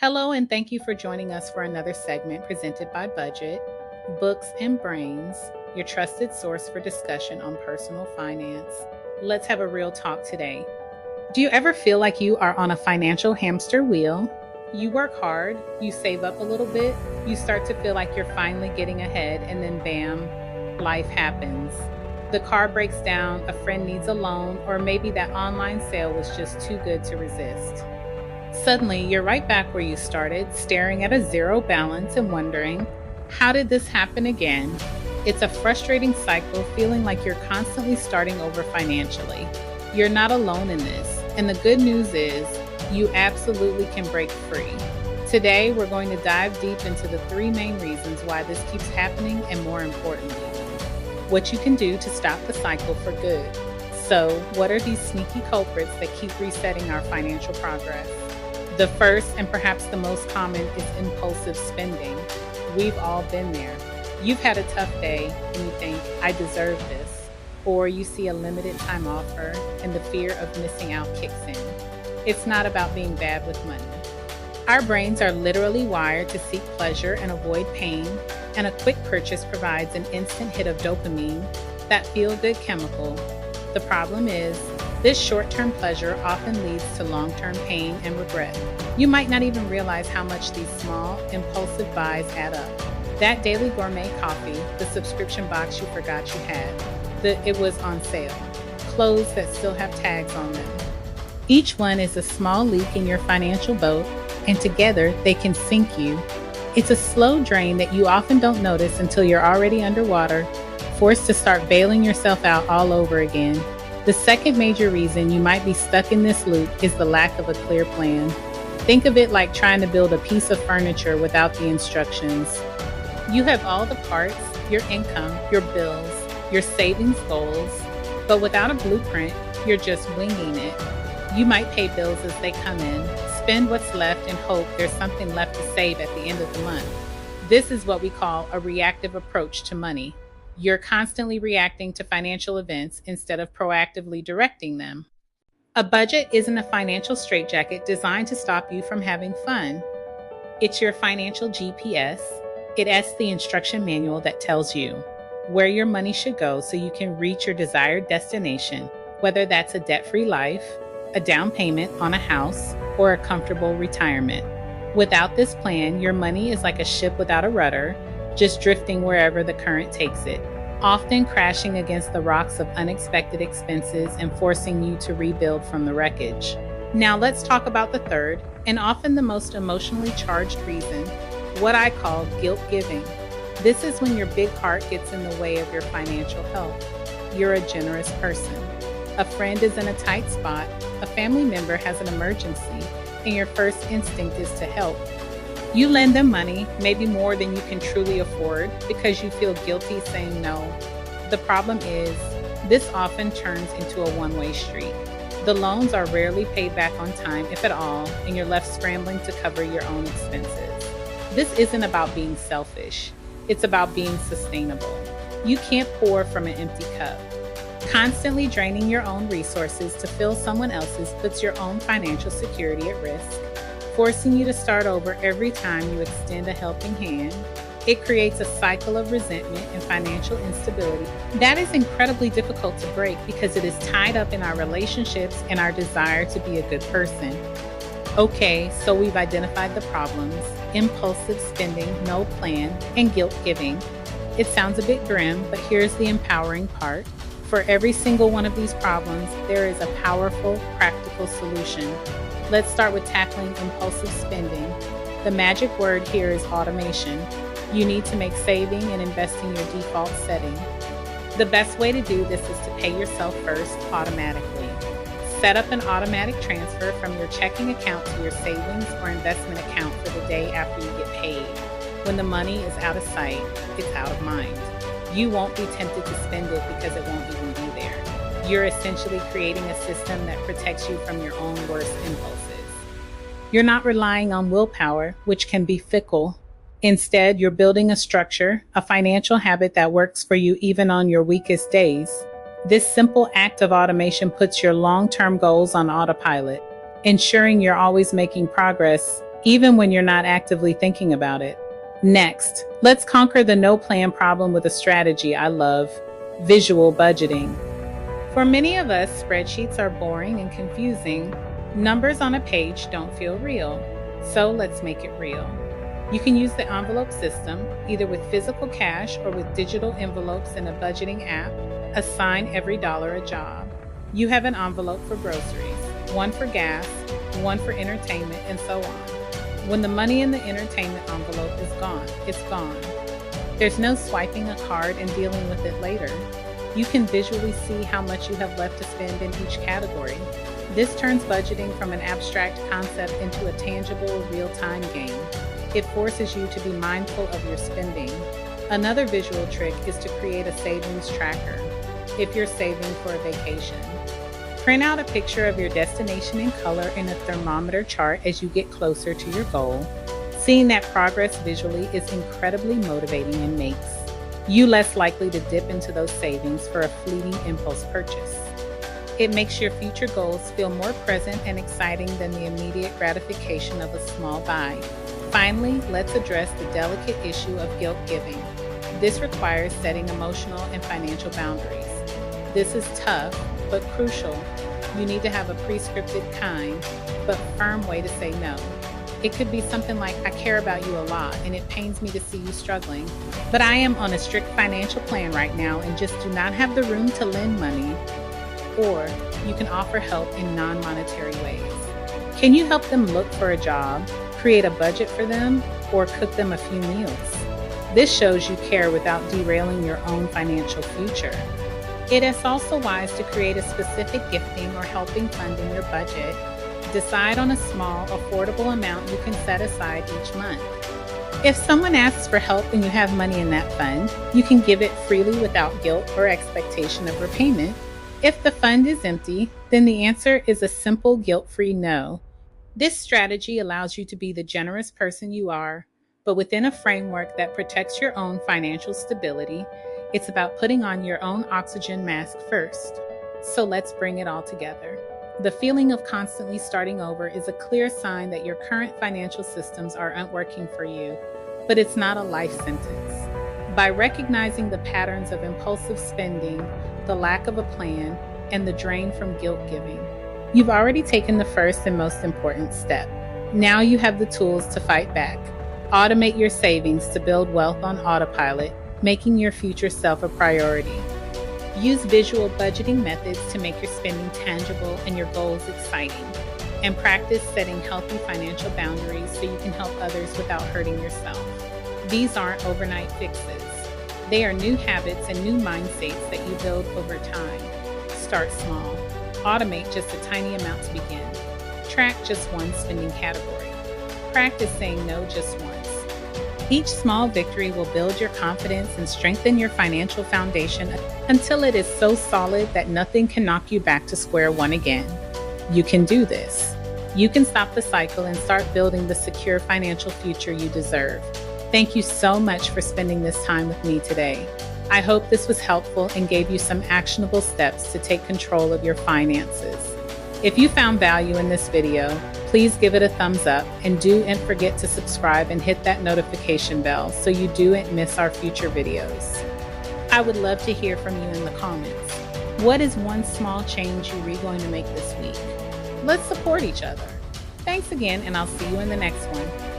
Hello, and thank you for joining us for another segment presented by Budget, Books and Brains, your trusted source for discussion on personal finance. Let's have a real talk today. Do you ever feel like you are on a financial hamster wheel? You work hard, you save up a little bit, you start to feel like you're finally getting ahead, and then bam, life happens. The car breaks down, a friend needs a loan, or maybe that online sale was just too good to resist. Suddenly, you're right back where you started, staring at a zero balance and wondering, how did this happen again? It's a frustrating cycle, feeling like you're constantly starting over financially. You're not alone in this, and the good news is, you absolutely can break free. Today, we're going to dive deep into the three main reasons why this keeps happening, and more importantly, what you can do to stop the cycle for good. So, what are these sneaky culprits that keep resetting our financial progress? The first and perhaps the most common is impulsive spending. We've all been there. You've had a tough day and you think, I deserve this. Or you see a limited time offer and the fear of missing out kicks in. It's not about being bad with money. Our brains are literally wired to seek pleasure and avoid pain, and a quick purchase provides an instant hit of dopamine, that feel-good chemical. The problem is, this short-term pleasure often leads to long-term pain and regret. You might not even realize how much these small, impulsive buys add up. That daily gourmet coffee, the subscription box you forgot you had, it was on sale, clothes that still have tags on them. Each one is a small leak in your financial boat, and together they can sink you. It's a slow drain that you often don't notice until you're already underwater, forced to start bailing yourself out all over again. The second major reason you might be stuck in this loop is the lack of a clear plan. Think of it like trying to build a piece of furniture without the instructions. You have all the parts, your income, your bills, your savings goals, but without a blueprint, you're just winging it. You might pay bills as they come in, spend what's left, and hope there's something left to save at the end of the month. This is what we call a reactive approach to money. You're constantly reacting to financial events instead of proactively directing them. A budget isn't a financial straitjacket designed to stop you from having fun. It's your financial GPS. It's the instruction manual that tells you where your money should go so you can reach your desired destination, whether that's a debt-free life, a down payment on a house, or a comfortable retirement. Without this plan, your money is like a ship without a rudder, just drifting wherever the current takes it, often crashing against the rocks of unexpected expenses and forcing you to rebuild from the wreckage. Now let's talk about the third, and often the most emotionally charged reason, what I call guilt giving. This is when your big heart gets in the way of your financial health. You're a generous person. A friend is in a tight spot, a family member has an emergency, and your first instinct is to help. You lend them money, maybe more than you can truly afford, because you feel guilty saying no. The problem is, this often turns into a one-way street. The loans are rarely paid back on time, if at all, and you're left scrambling to cover your own expenses. This isn't about being selfish. It's about being sustainable. You can't pour from an empty cup. Constantly draining your own resources to fill someone else's puts your own financial security at risk, forcing you to start over every time you extend a helping hand. It creates a cycle of resentment and financial instability that is incredibly difficult to break because it is tied up in our relationships and our desire to be a good person. Okay, so we've identified the problems: impulsive spending, no plan, and guilt giving. It sounds a bit grim, but here's the empowering part. For every single one of these problems, there is a powerful, practical solution. Let's start with tackling impulsive spending. The magic word here is automation. You need to make saving and investing your default setting. The best way to do this is to pay yourself first automatically. Set up an automatic transfer from your checking account to your savings or investment account for the day after you get paid. When the money is out of sight, it's out of mind. You won't be tempted to spend it because it won't even be there. You're essentially creating a system that protects you from your own worst impulses. You're not relying on willpower, which can be fickle. Instead, you're building a structure, a financial habit that works for you even on your weakest days. This simple act of automation puts your long-term goals on autopilot, ensuring you're always making progress even when you're not actively thinking about it. Next, let's conquer the no plan problem with a strategy I love: visual budgeting. For many of us, spreadsheets are boring and confusing. Numbers on a page don't feel real. So let's make it real. You can use the envelope system, either with physical cash or with digital envelopes in a budgeting app. Assign every dollar a job. You have an envelope for groceries, one for gas, one for entertainment, and so on. When the money in the entertainment envelope is gone, it's gone. There's no swiping a card and dealing with it later. You can visually see how much you have left to spend in each category. This turns budgeting from an abstract concept into a tangible, real-time game. It forces you to be mindful of your spending. Another visual trick is to create a savings tracker. If you're saving for a vacation, print out a picture of your destination in color in a thermometer chart as you get closer to your goal. Seeing that progress visually is incredibly motivating and makes you less likely to dip into those savings for a fleeting impulse purchase. It makes your future goals feel more present and exciting than the immediate gratification of a small buy. Finally, let's address the delicate issue of guilt giving. This requires setting emotional and financial boundaries. This is tough, but crucial. You need to have a prescripted, kind, but firm way to say no. It could be something like, I care about you a lot and it pains me to see you struggling, but I am on a strict financial plan right now and just do not have the room to lend money. Or you can offer help in non-monetary ways. Can you help them look for a job, create a budget for them, or cook them a few meals? This shows you care without derailing your own financial future. It is also wise to create a specific gifting or helping fund in your budget. Decide on a small, affordable amount you can set aside each month. If someone asks for help and you have money in that fund, you can give it freely without guilt or expectation of repayment. If the fund is empty, then the answer is a simple, guilt-free no. This strategy allows you to be the generous person you are, but within a framework that protects your own financial stability. It's about putting on your own oxygen mask first. So let's bring it all together. The feeling of constantly starting over is a clear sign that your current financial systems aren't working for you, but it's not a life sentence. By recognizing the patterns of impulsive spending, the lack of a plan, and the drain from guilt giving, you've already taken the first and most important step. Now you have the tools to fight back. Automate your savings to build wealth on autopilot, making your future self a priority. Use visual budgeting methods to make your spending tangible and your goals exciting. And practice setting healthy financial boundaries so you can help others without hurting yourself. These aren't overnight fixes. They are new habits and new mindsets that you build over time. Start small. Automate just a tiny amount to begin. Track just one spending category. Practice saying no just once. Each small victory will build your confidence and strengthen your financial foundation until it is so solid that nothing can knock you back to square one again. You can do this. You can stop the cycle and start building the secure financial future you deserve. Thank you so much for spending this time with me today. I hope this was helpful and gave you some actionable steps to take control of your finances. If you found value in this video, please give it a thumbs up and don't forget to subscribe and hit that notification bell so you don't miss our future videos. I would love to hear from you in the comments. What is one small change you're going to make this week? Let's support each other. Thanks again, and I'll see you in the next one.